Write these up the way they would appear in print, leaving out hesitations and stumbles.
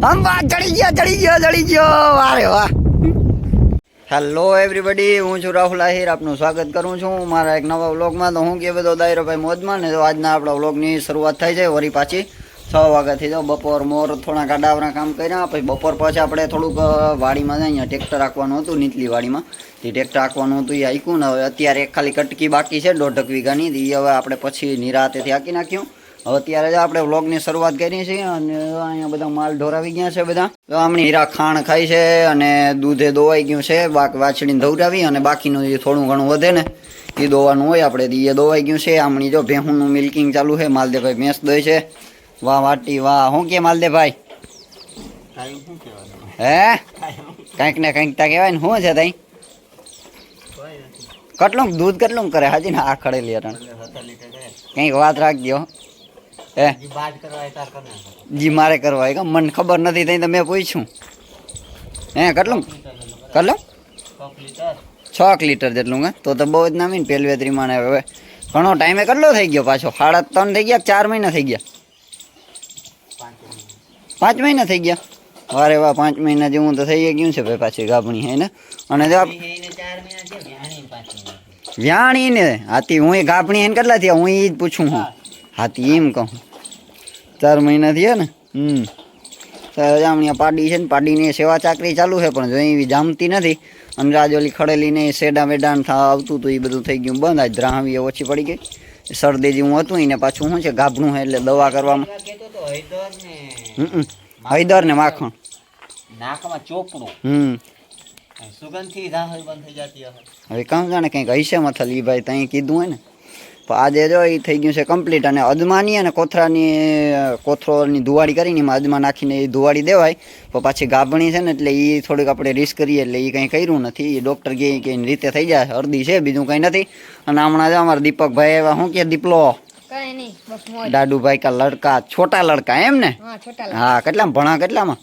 અંબા ચડી ગયો વારે વાહ. હેલો એવરીબડી, હું છું રાહુલ આહિર, આપનું સ્વાગત કરું છું મારા એક નવા વ્લોગમાં. તો હું કે બધો દાયરો ભાઈ મોજમાં ને. તો આજના આપણા વ્લોગની શરૂઆત થઈ છે વળી પાછી 6 વાગ્યાથી. તો બપોર મોર થોડા ગાડાવરા કામ કર્યા, પછી બપોર પછી આપણે થોડુંક વાડીમાં જાય, અહીંયા ટ્રેક્ટર રાખવાનું હતું નીચલી વાડીમાં. એ ટ્રેક્ટર રાખવાનું હતું એ હાંક્યું ને. હવે અત્યારે એક ખાલી કટકી બાકી છે 1.5 વીઘાની. એ હવે આપણે પછી નિરાંતેથી હાંકી નાખ્યું. હવે અત્યારે જ આપણે વ્લોગની શરૂઆત કરી છે અને અહીંયા બધા માલ ઢોરાવી ગયા છે બધા. તો આમની હીરા ખાણ ખાઈ છે અને દૂધે દોવાઈ ગયું છે. વાછડીને ધવરાવી અને બાકીનું જે થોડું ઘણું વધે ને એ દોવાનું હોય આપણે, એ દોવાઈ ગયું છે. આમની જો ભેહુંનું મિલ્કિંગ ચાલુ છે. માલદેભાઈ ભેંસ દોય છે. વાહ વાટી વાહ. શું કે માલદેભાઈ? હે કંઈક ને કંઈક તા કહેવાય ને. શું છે તઈ કેટલું દૂધ કેટલું કરે હાજી ને આ ખડેલી અટણ કંઈક વાત રાખજો. હે જી મારે કરવા કે મને ખબર નથી તઈ તો મેં પૂછ્યું. હે કેટલું 6 લીટર જેટલું હે તો બહુ જ નામી ને પેલવેતરીમાં. હવે ઘણો ટાઈમે કેટલો થઈ ગયો પાછો? 3.5 થઈ ગયા, 4 મહિના થઈ ગયા, 5 મહિના થઈ ગયા. વારે વાહ, 5 મહિના જેવું તો થઈ ગયું છે ભાઈ પાછી ગાભણી હે ને. અને જો વ્યાણી ને હાથી હું ગાભણી હે ને કેટલા થયા હું એ જ પૂછું હું. હાથી એમ કહું 4 મહિના થયા ને. જામણીયા પાડી છે ને, પાડીની સેવા ચાકરી ચાલુ છે પણ જો એવી જામતી નથી. અને રાજોલી ખડેલીને શેડા વેડાન આવતું હતું એ બધું થઈ ગયું બંધ. આજ દ્રાહવી ઓછી પડી ગઈ. શરદી જેવું હતું એને પાછું શું છે ગાભણું છે એટલે દવા કરવામાં. હૈદર ને માખણ નાકમાં ચોપડું. સુગંધથી બંધ થઈ જતી હવે કામ જાણે કંઈક હૈસે મથલ એ ભાઈ ત્યાં કીધું હોય ને. પણ આજે જો એ થઈ ગયું છે કમ્પ્લીટ. અને અજમાની અને કોથરોની ધુવાડી કરીને એમાં અજમા નાખીને એ ધુવાડી દેવાય. પણ પાછી ગાભણી છે ને એટલે એ થોડીક આપણે રિસ્ક કરીએ એટલે એ કંઈ કર્યું નથી. એ ડૉક્ટર કહે કે એની રીતે થઈ જાય, અડધી છે બીજું કંઈ નથી. અને હમણાં જો અમારા દીપકભાઈ એવા શું કે દીપલો દાદુભાઈ કા લડકા, છોટા લડકા એમ ને? હા કેટલામાં ભણા? કેટલામાં?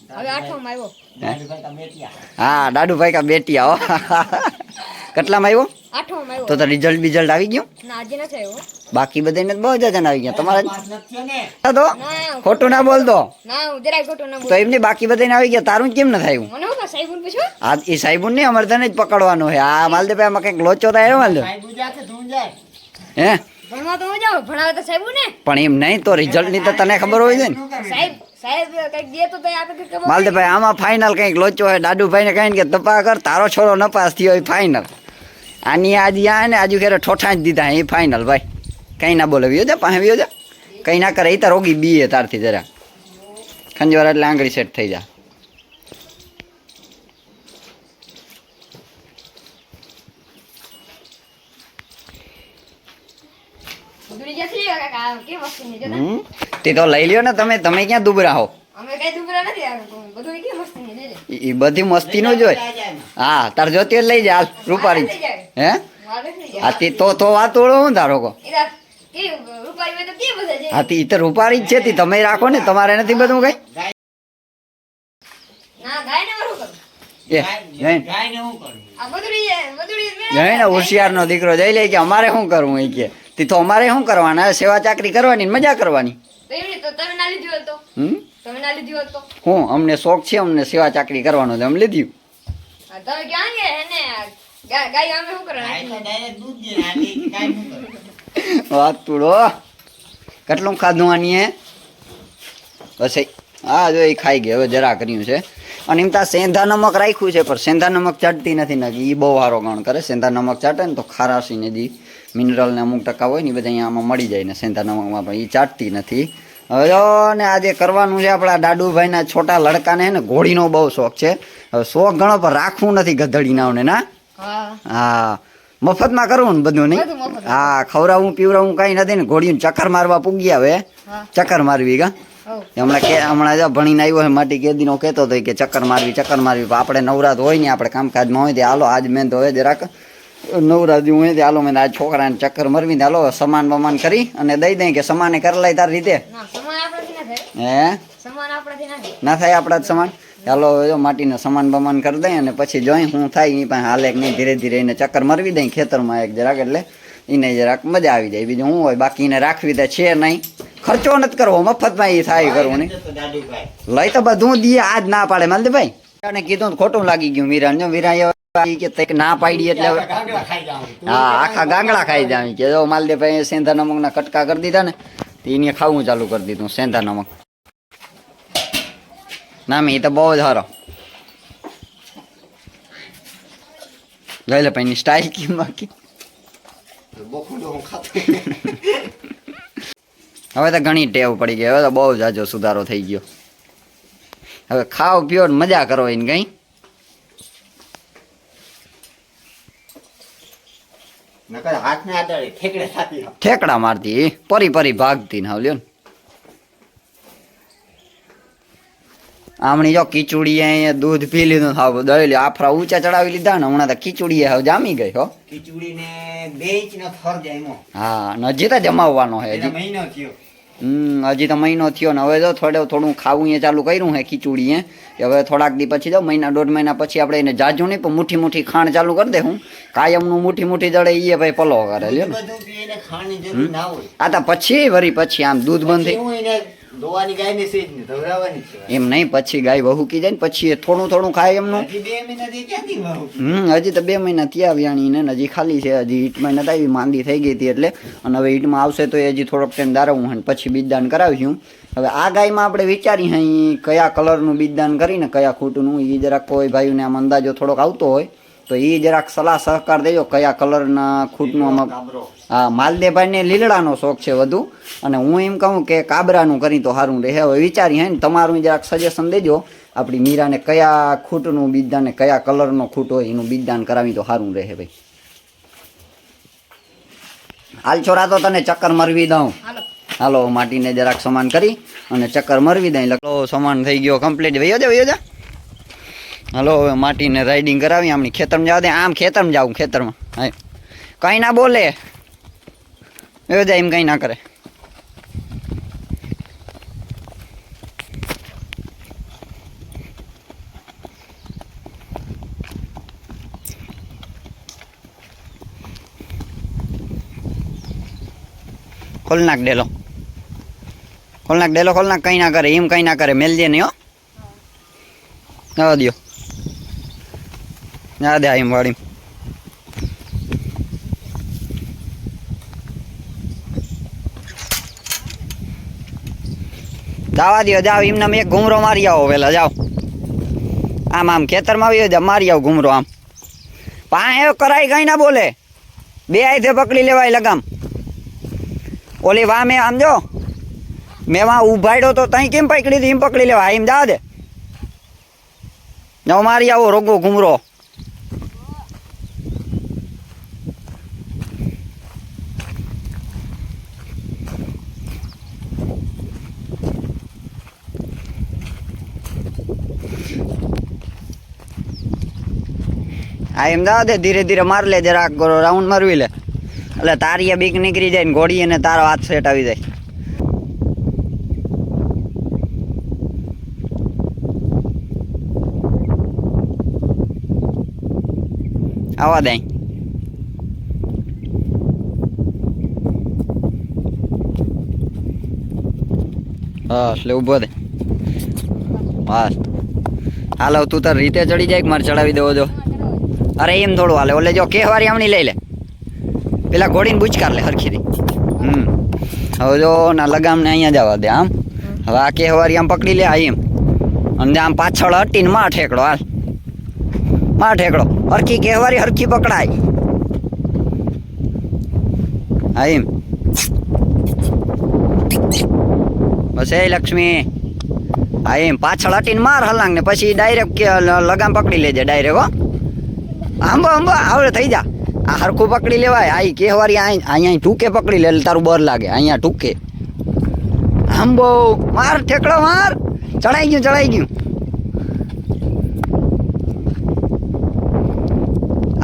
હા દાદુભાઈ કા બેટિયા. કેટલામાં આવ્યો? તો રિઝલ્ટ બિઝલ્ટ આવી ગયું? બાકી બધાને બહુ જણ આવી ગયા. તમારે તો ખોટું ના બોલતો તો એમને બાકી બધાને આવી ગયા, તારું કેમ ન થયું? હા એ સાહેબુન નહીં, અમારે તને જ પકડવાનું છે. હા માલદેભાઈ આમાં કંઈક લોચો થાય માલદેવ. હે પણ એમ નહીં તો રિઝલ્ટ ની તો તને ખબર હોય છે ને માલદેભાઈ. આમાં ફાઇનલ કંઈક લોચો હોય. દાદુભાઈ ને કઈ કે તપા કર, તારો છોરો નપાસ થયો હોય ફાઇનલ. આની આજે આ ને આજુ ખેરે ઠોઠા જ દીધા એ ફાઇનલ ભાઈ. કંઈ ના બોલે વિયો જા પાસે વિયો જા. કંઈ ના કરે એ તો રોગી બીએ તારથી જરા ખંજવાર એટલે આંગળી સેટ થઈ જા. તે તો લઈ લ્યો ને તમે. તમે ક્યાં દુબરા હો? એ બધી મસ્તી નું જ હોય. હા તાર જોતી લઈ જા રૂપારી. હે હાથી તો વાત ઓળો હું તારો કો. હાથી ઈ તો રૂપારી જ છે. તમે રાખો ને, તમારે નથી બધું કઈ. હોશિયાર નો દીકરો જઈ લે કે અમારે શું કરવું એ કે. તો અમારે શું કરવાના? સેવા ચાકરી કરવાની, મજા કરવાની. હું અમને શોખ છે, અમને સેવા ચાકરી કરવાનો છે, અમ લીધું. વાત તુડો કેટલું ખાધું આની બસ. હા જો એ ખાઈ ગઈ હવે જરા કર્યું છે. અને એમ તા સેંધા નમક રાખ્યું છે પણ સેંધા નમક ચાટતી નથી ને. એ બહુ સારો ગણ કરે. સેંધા નમક ચાટે ને તો ખારાશીને જે મિનરલ ને અમુક ટકા હોય ને એ બધા અહીંયા આમાં મળી જાય ને સેંધા નમકમાં, પણ એ ચાટતી નથી. હવે ને આજે કરવાનું છે આપણા દાદુભાઈના છોટા લડકાને ને ઘોડીનો બહુ શોખ છે. હવે શોખ ઘણો પણ રાખવું નથી ગધડીના ને. ના હા મફતમાં કરવું ને બધું નહીં. હા ખવડાવું પીવડાવું કઈ નથી ને. ઘોડીને ચક્કર મારવા પૂગ્યા હવે ચક્કર મારવી કા. હમણાં જો ભણીને આવ્યો છે માટી કેદીનો કહેતો હતો કે ચક્કર મારવી. આપણે નવરાત હોય ને આપણે કામકાજમાં હોય તે હાલો આજ મેં તો હવે જરાક નવરાત હોય તે હાલો મેં આજ છોકરાને ચક્કર મરવી હાલો સમાન બમાન કરી અને દઈ દઈ કે સમાને કરી લઈ તારી રીતે. હે ના થાય આપણા જ સમાન. ચાલો જો માટીને સમાન બમાન કરી દઈ અને પછી જોઈ શું થાય એ પાસે હાલે નહીં. ધીરે ધીરે એને ચક્કર મરવી દઈ ખેતરમાં એક જરાક, એટલે એને જરાક મજા આવી જાય. બીજું શું હોય, બાકી એને રાખવી તો છે નહીં. ખર્ચો નથી કરવો, મફતમાં એ થાય કરવું નહીં. લઈ તો બધું દઈએ, આજ ના પાડે માલદેભાઈ. અને કીધું તો ખોટું લાગી ગયું વીરા. જો વીરા કે ના પાડી એટલે હા આખા ગાંગડા ખાઈ જાય કે જો માલદેભાઈ સેંધા નમકના કટકા કરી દીધા ને એને ખાવું ચાલુ કરી દીધું સેંધા નમક. ના મેં એ તો બહુ જ સારો. લઈ લે ભાઈ સ્ટાઇલ કી બાકી હવે તો ઘણી ટેવ પડી ગઈ. હવે તો બહુ જાજો સુધારો થઈ ગયો. હવે ખાઓ પીઓ મજા કરો એને કઈ. ઠેકડા મારતી પરી પરી ભાગતી ને લ્યો ને. આમણી જો ખીચુડી અહીંયા દૂધ પી લીધું હાવ દળેલી આફરા ઊંચા ચડાવી લીધા ને હમણાં તો ખીચુડી હાવ જામી ગઈ હો. ખીચડી ને 2 ઇંચ નો થર જાય. હા હજી તો જમાવવાનો હે. હજી મહિનો થયો. હજી તો મહિનો થયો ને હવે જો થોડું ખાવું એ ચાલુ કર્યું હે ખીચુડી કે હવે થોડાક દી પછી જો મહિના 1.5 મહિના પછી આપણે એને જાજુ નહીં પણ મુઠ્ઠી મુઠ્ઠી ખાણ ચાલુ કરી દે. હું કાયમનું મુઠ્ઠી મુઠ્ઠી દળે એ ભાઈ પલો કરે લ્યો ને. આ તો પછી વરી પછી આમ દૂધ બંધ થઈ દોવાની ગાય ને સેજ ને ધવરાવાની છે એમ નહીં. પછી ગાય વહુ કી જાય ને પછી થોડું થોડું ખાય એમનું. હજી 2 મહિના થી ક્યાંથી વહુ? હજી તો 2 મહિના ત્યાં વ્યાણી ને હજી ખાલી છે. હજી હીટમાં નથી આવી, માંદી થઈ ગઈ હતી એટલે. અને હવે હીટમાં આવશે તો હજી થોડોક ટાઈમ દારવું હે પછી બીજદાન કરાવીશું. હવે આ ગાયમાં આપણે વિચારી હઈ કયા કલરનું બીજદાન કરીને કયા ખૂટનું એ જરાક કોઈ ભાઈઓને આમ અંદાજો થોડોક આવતો હોય તો એ જરાક સલાહ સહકાર દેજો કયા કલરના ખૂટનું. આમાં હા માલદેભાઈને લીલડાનો શોખ છે વધુ અને હું એમ કહું કે કાબરાનું કરી તો સારું રહે. હવે વિચારી હે ને તમારું જરાક સજેશન દેજો આપણી મીરાને કયા ખૂટનું બીજદાન ને કયા કલરનો ખૂટ હોય એનું બીજદાન કરાવી તો સારું રહે ભાઈ. હાલ છોરા તો તને ચક્કર મરવી દઉં. હાલો માટીને જરાક સમાન કરી અને ચક્કર મરવી દઈ. લખો સમાન થઈ ગયો કમ્પ્લીટ. વયો જા. હાલો હવે માટીને રાઇડિંગ કરાવી. આમની ખેતરમાં જવા દે. આમ ખેતરમાં જાઉં ખેતરમાં. હા કંઈ ના બોલે એ જાય એમ કંઈ ના કરે. ખોલ નાખ ડેલો કંઈ ના કરે એમ કંઈ ના કરે. મેલજે નહીં હો. જવા દો ના દે એમ વાળી. જવા દો જાઓ એમને એક ઘૂમરો મારી આવો પેલા જાઓ. આમ ખેતરમાં આવી જાવ મારી આવો ઘૂમરો. આમ પાસે કરાય કઈ ના બોલે. 2 હાથે પકડી લેવાય લગામ. ઓલી વા મેં આમ જો મેં વાં ઉભાડ્યો તો તઈ કેમ પકડી હતી એમ પકડી લેવા. એમ જવા દે જાઓ મારી આવો રોગો ઘૂમરો. હા એમ જવા દે ધીરે ધીરે માર લે જરાક રાઉન્ડ મારવી લે એટલે તારી બીક નીકળી જાય ને ઘોડી અને તારો હાથ સેટ આવી જાય. આવા દે હા એટલે ઊભો દે બસ. હાલો તું તાર રીતે ચડી જાય મારે ચડાવી દેવો જો. અરે એમ થોડું હાલે. ઓલે જો કેહવારી આમની લઈ લે પેલા ઘોડીને બુચકાર લે હરખીથી. હવે જો ના લગામને અહીંયા જવા દે. આમ હવે આ કેહવારી આમ પકડી લે. આ એમ અને આમ પાછળ હટીને માં ઠેકડો. હાલ માં ઠેકડો. હરખી કેહવારી હરખી પકડાય. હા એમ બસ એ લક્ષ્મી. હા એમ પાછળ હટીને માર હલાંગ ને પછી ડાયરેક્ટ લગામ પકડી લેજે ડાયરેક્ટ. હો આંબો આવડે થઈ જા. આ હરખું પકડી લેવાય. આ કેહવારી અહીંયા ટૂકે પકડી લે એટલે તારું બર લાગે. અહીંયા ટૂકે આંબો માર ઠેકડો માર. ચડાઈ ગયું.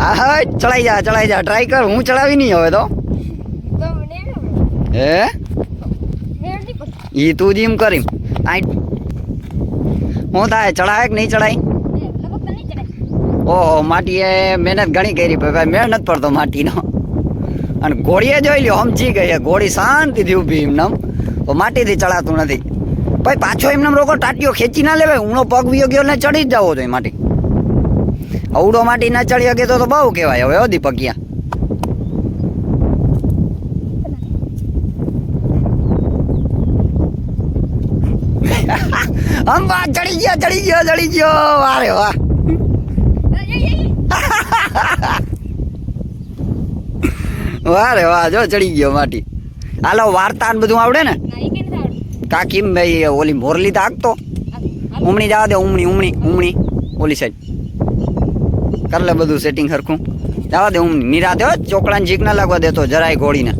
હા હા ચડાઈ જા ટ્રાય કર. હું ચડાવી નહીં હવે તો. હે ઈ તું જ એમ કરી હું થાય ચડાય કે નહીં ચડાય. ઓહો માટીએ મહેનત ઘણી કરી ભાઈ. મહેનત પડતો માટીનો. અને ઘોડીએ જોઈ લ્યો સમજી ગઈ. ઘોડી શાંતિથી ઊભી એમને તો માટીથી ચડાતું નથી ભાઈ. પાછો એમને રોકો ટાટીઓ ખેંચી ના લેવાય. ઊણો પગ વિયો ગયો ને ચડી જ જવો જોઈએ માટી. અવડો માટી ના ચડી શકે તો બહુ કહેવાય. હવે દીપકિયા અંબા ચડી ગયો. વારે વાહ. વારે વાહ, જો ચડી ગયો માટી. હાલો વાર્તા ને બધું આવડે ને કાકી? ભાઈ ઓલી મોરલી તો આગતો ઉમણી જવા દે. ઉમણી ઓલી સાઈડ કર લે બધું સેટિંગ હરખું. જવા દે ઉમણી. નિરાતે હો, ચોકડા જીક ના લાગવા દેતો જરાય ઘોડીને.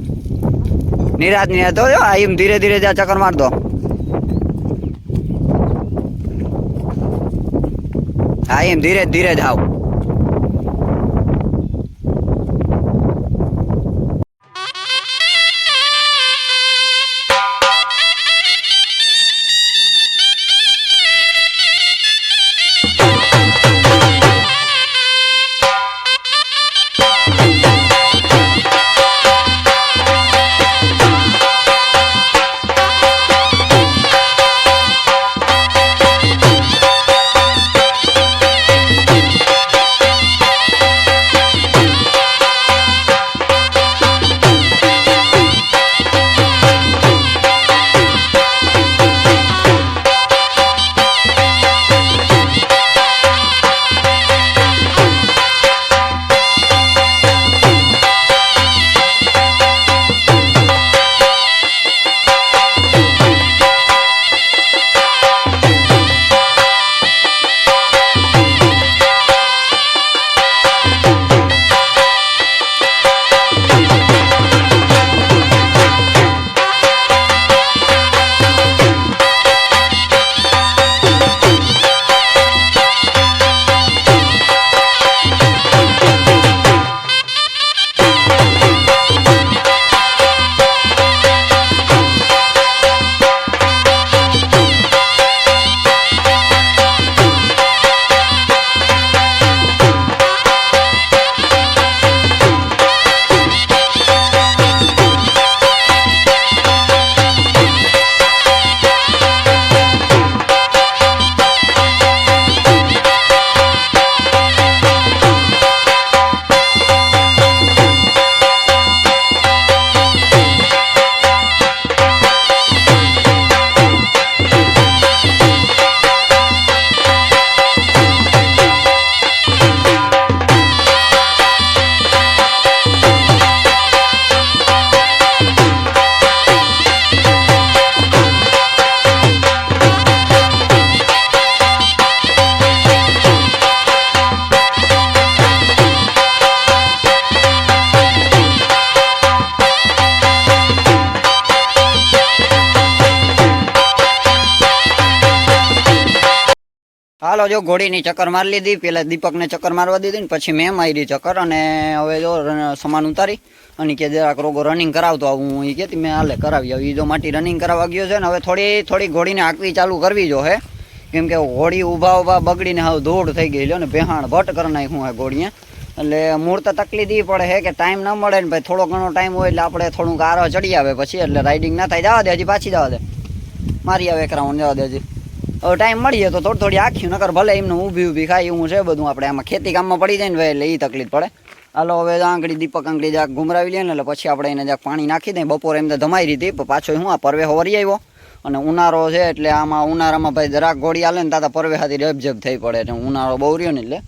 નિરાત તો એમ ધીરે ધીરે જા ચક્કર માર દો. હા એમ ધીરે ધીરે જ આવ. હાલો જો ઘોડીની ચક્કર મારી લીધી. પેલા દીપકને ચક્કર મારવા દીધી ને પછી મેં મારી ચક્કર. અને હવે જો સામાન ઉતારી અને કે જરાક રોગો રનિંગ કરાવતો આવું. એ કહેતી મેં હાલે કરાવી આવી. જો માટી રનિંગ કરાવવા ગયો છે ને હવે થોડી ઘોડીને હાંકવી ચાલુ કરવી જો હે. કેમ કે ઘોડી ઊભા બગડીને હવે દોડ થઈ ગઈ લ્યો ને ભેહાણ ભટ્ટ કરી નાખ્યું હે ઘોડીએ. એટલે મૂળ તો તકલીફ એ પડે છે કે ટાઈમ ન મળે ને ભાઈ. થોડો ઘણો ટાઈમ હોય એટલે આપણે થોડુંક આરો ચડી આવે પછી એટલે રાઇડિંગ ના થાય. જવા દે હજી પાછી જવા દે. મારી આવે એક રાઉન્ડ જવા દે હજી. હવે ટાઈમ મળીએ તો થોડી આખ્યું નકર ભલે એમને ઊભી ખાય એવું છે બધું. આપણે આમાં ખેતી કામમાં પડી જાય ને ભાઈ એટલે એ તકલીફ પડે. હાલો હવે આંગળી દીપક આંગળી જાક ઘુમરાવી લે ને એટલે પછી આપણે એને જાક પાણી નાખી દઈએ. બપોરે એમ તો ધમાઈ હતી પાછો હું આ પરવે વરી આવ્યો અને ઉનાળો છે એટલે આમાં ઉનાળામાં ભાઈ જરાક ઘોડી હાલે ને તાતા પરવે હાથી રેબઝેબ થઈ પડે. એટલે ઉનાળો બહુ રહ્યો ને એટલે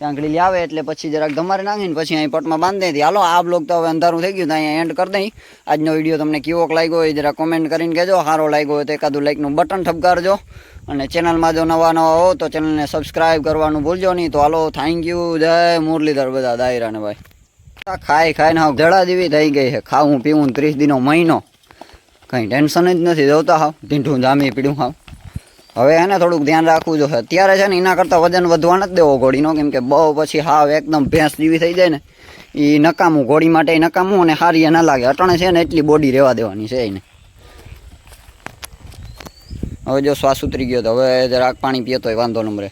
આંગળી આવે એટલે પછી જરાક ધમારે નાખીને પછી અહીં પટમાં બાંધી દઈ. હાલો આ બ્લોગ તો હવે અંધારું થઈ ગયું તો અહીંયા એન્ડ કરી દઈ. આજનો વિડીયો તમને કેવોક લાગ્યો હોય જરા કોમેન્ટ કરીને કહેજો. સારો લાગ્યો હોય તો એકાદું લાઈકનું બટન ઠપકારજો. અને ચેનલમાં જો નવા હો તો ચેનલને સબસ્ક્રાઈબ કરવાનું ભૂલજો નહીં. તો હાલો થેન્ક યુ. જય મુરલીધર બધા દાયરાને ભાઈ. ખાઈને હાવ જડા જેવી થઈ ગઈ છે. ખાવું પીવું 30 દિનો મહિનો કંઈ ટેન્શન જ નથી. જોતા હાવ ઢીંઢું જામી પીડ્યું હાવ. હવે એને થોડુંક ધ્યાન રાખવું જોઈએ. અત્યારે છે ને એના કરતાં વજન વધવા નથી દેવો ઘોડીનો. કેમ કે બહુ પછી હાવ એકદમ ભેંસ જેવી થઈ જાય ને એ નકામું. ઘોડી માટે નકામું અને હારી ના લાગે. અટાણે છે ને એટલી બોડી રહેવા દેવાની છે એને. હવે જો શ્વાસ ઉતરી ગયો તો હવે જરાક પાણી પીતો હોય વાંધો નંબરે.